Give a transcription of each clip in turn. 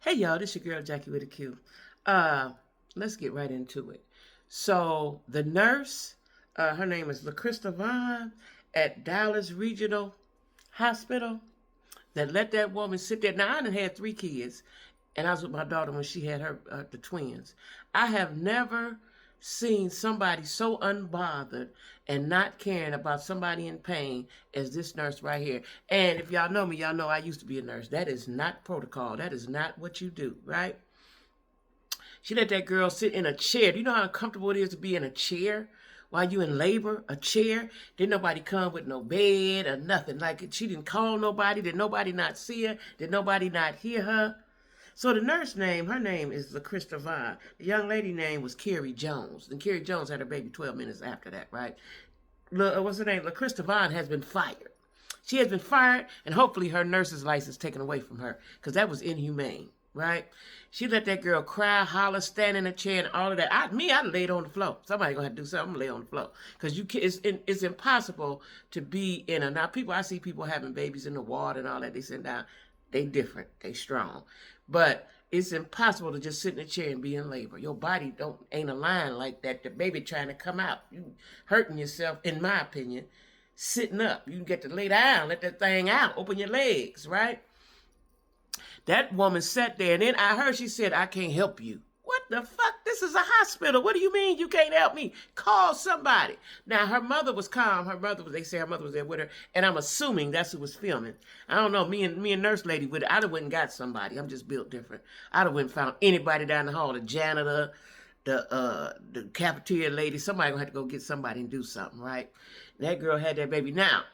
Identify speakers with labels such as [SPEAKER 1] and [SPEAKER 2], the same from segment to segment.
[SPEAKER 1] Hey y'all, this your girl Jackie with a Q. Let's get right into it. So the nurse, her name is Lachrista Vaughn at Dallas Regional Hospital, that let that woman sit there. Now I done had 3 kids, and I was with my daughter when she had her the twins. I have never seen somebody so unbothered and not caring about somebody in pain as this nurse right here. And if y'all know me, y'all know I used to be a nurse. That is not protocol. That is not what you do, right? She let that girl sit in a chair. Do you know how uncomfortable it is to be in a chair while you in labor? A chair. Didn't nobody come with no bed or nothing. Like, she didn't call nobody. Did nobody not see her? Did nobody not hear her? So the nurse name, her name is Lachrista Vaughn. The young lady name was Carrie Jones. And Carrie Jones had her baby 12 minutes after that, right? What's her name? Lachrista Vaughn has been fired. She has been fired, and hopefully her nurse's license taken away from her, because that was inhumane, right? She let that girl cry, holler, stand in a chair, and all of that. I laid on the floor. Somebody gonna have to do something. I'm gonna lay on the floor, because it's impossible to be in a. Now I see people having babies in the water and all that. They sit down. They different. They strong, but it's impossible to just sit in a chair and be in labor. Your body ain't aligned like that. The baby trying to come out. You hurting yourself, in my opinion, sitting up. You get to lay down, let that thing out, open your legs, right? That woman sat there, and then I heard she said, "I can't help you." What the fuck? This is a hospital. What do you mean you can't help me? Call somebody. Now, her mother was calm. They say her mother was there with her, and I'm assuming that's who was filming. I don't know. Me and nurse lady I'd have went and got somebody. I'm just built different. I'd have went and found anybody down the hall, the janitor, the cafeteria lady. Somebody gonna have to go get somebody and do something, right? That girl had that baby. Now,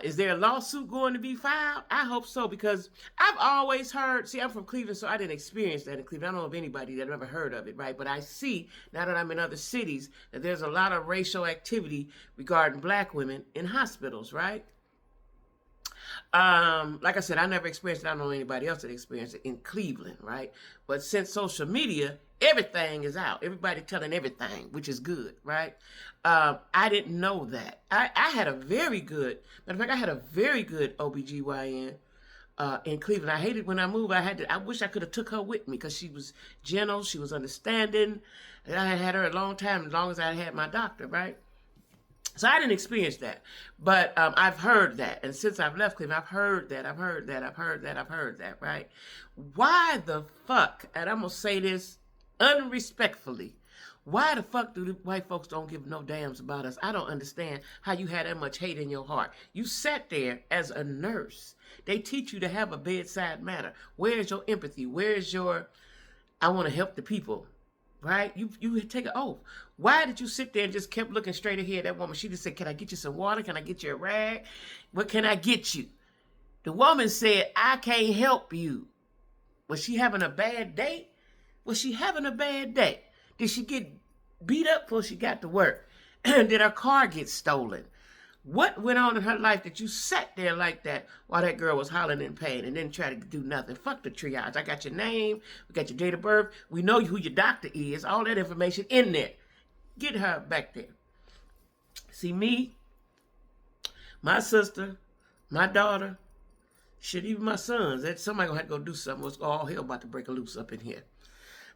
[SPEAKER 1] is there a lawsuit going to be filed? I hope so, because I've always heard, see, I'm from Cleveland, so I didn't experience that in Cleveland. I don't know of anybody that ever heard of it, right? But I see, now that I'm in other cities, that there's a lot of racial activity regarding black women in hospitals, right? Like I said, I never experienced it. I don't know anybody else that experienced it in Cleveland, right? But since social media, everything is out. Everybody telling everything, which is good, right? I didn't know that. I had a very good, matter of fact, I had a very good OBGYN in Cleveland. I hated when I moved. I wish I could have took her with me, because she was gentle, she was understanding. And I had had her a long time, as long as I had my doctor, right? So I didn't experience that, but I've heard that. And since I've left Cleveland, I've heard that, right? Why the fuck, and I'm going to say this unrespectfully, why the fuck do the white folks don't give no damns about us? I don't understand how you had that much hate in your heart. You sat there as a nurse. They teach you to have a bedside manner. Where's your empathy? Where's your, I want to help the people? Right? You take an oath. Why did you sit there and just kept looking straight ahead? That woman, she just said, "Can I get you some water? Can I get you a rag? What can I get you?" The woman said, "I can't help you." Was she having a bad day? Was she having a bad day? Did she get beat up before she got to work? Did her car get stolen? What went on in her life that you sat there like that while that girl was hollering in pain and didn't try to do nothing? Fuck the triage. I got your name. We got your date of birth. We know who your doctor is. All that information in there. Get her back there. See, me, my sister, my daughter, shit, even my sons. That somebody gonna have to go do something. It's all hell about to break a loose up in here.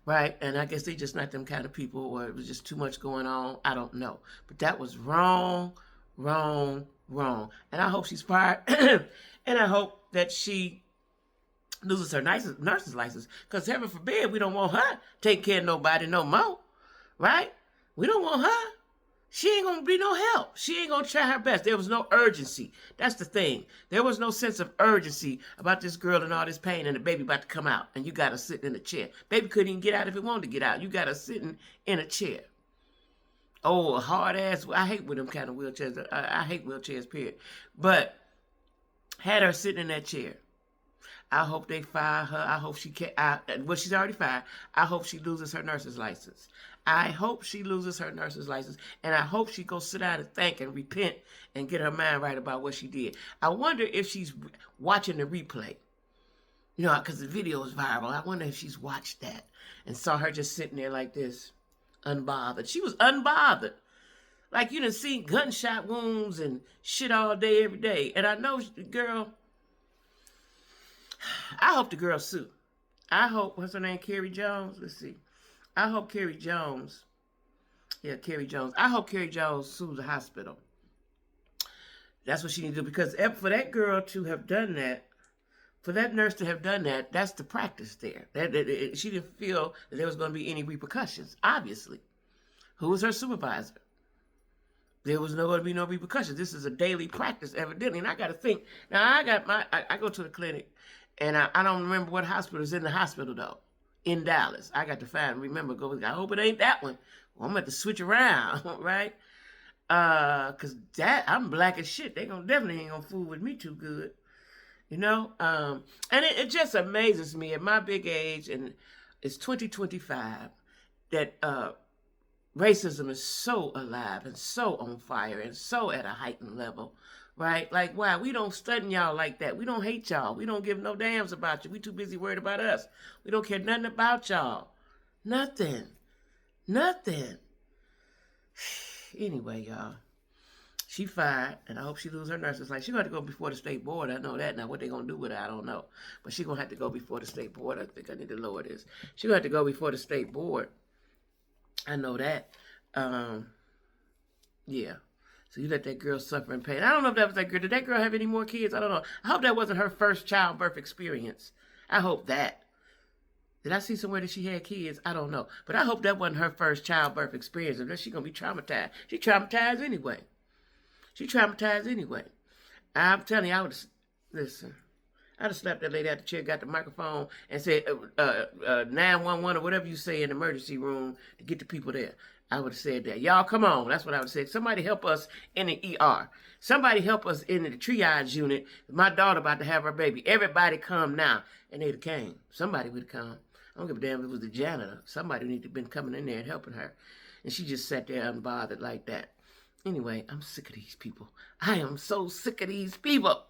[SPEAKER 1] Right? And I guess they just not them kind of people, or it was just too much going on. I don't know. But that was wrong. And I hope she's fired. And I hope that she loses her nurse's license. Because heaven forbid, we don't want her take care of nobody no more. Right? We don't want her. She ain't going to be no help. She ain't going to try her best. There was no urgency. That's the thing. There was no sense of urgency about this girl and all this pain and the baby about to come out. And you got her sitting in a chair. Baby couldn't even get out if it wanted to get out. You got her sitting in a chair. Oh, a hard ass. I hate with them kind of wheelchairs. I hate wheelchairs, period. But had her sitting in that chair. I hope they fire her. I hope she can't. Well, she's already fired. I hope she loses her nurse's license. I hope she loses her nurse's license. And I hope she goes sit down and think and repent and get her mind right about what she did. I wonder if she's watching the replay. You know, because the video is viral. I wonder if she's watched that and saw her just sitting there like this. Unbothered. She was unbothered. Like, you done seen gunshot wounds and shit all day, every day. And I know, girl, I hope the girl sue. I hope, what's her name, Carrie Jones? Let's see. I hope Carrie Jones, yeah, Carrie Jones. I hope Carrie Jones sues the hospital. That's what she needs to do, because for that girl to have done that, for that nurse to have done that, that's the practice there. She didn't feel that there was going to be any repercussions, obviously. Who was her supervisor? There was going to be no repercussions. This is a daily practice, evidently. And I got to think. Now, I go to the clinic, and I don't remember what hospital is in the hospital, though, in Dallas. I got to remember, I hope it ain't that one. Well, I'm going to have to switch around, right? Because I'm black as shit. They definitely ain't going to fool with me too good. You know? And it just amazes me at my big age, and it's 2025, that racism is so alive and so on fire and so at a heightened level, right? Like, why? We don't study y'all like that. We don't hate y'all. We don't give no damns about you. We too busy worried about us. We don't care nothing about y'all. Nothing. Anyway, y'all, she fired, and I hope she lose her nurses. Like, she gonna have to go before the state board. I know that. Now, what they gonna do with her, I don't know. But she gonna have to go before the state board. I think I need to lower this. She gonna have to go before the state board. I know that. Yeah. So you let that girl suffer in pain. I don't know if that was that girl. Did that girl have any more kids? I don't know. I hope that wasn't her first childbirth experience. I hope that. Did I see somewhere that she had kids? I don't know. But I hope that wasn't her first childbirth experience. Unless she's going to be traumatized. She traumatized anyway. I'm telling you, listen. I'd have slapped that lady out the chair, got the microphone, and said 911 or whatever you say in the emergency room to get the people there. I would have said that. Y'all, come on. That's what I would have said. Somebody help us in the ER. Somebody help us in the triage unit. My daughter about to have her baby. Everybody come now. And they'd have came. Somebody would have come. I don't give a damn if it was the janitor. Somebody would have been coming in there and helping her. And she just sat there unbothered like that. Anyway, I'm sick of these people. I am so sick of these people.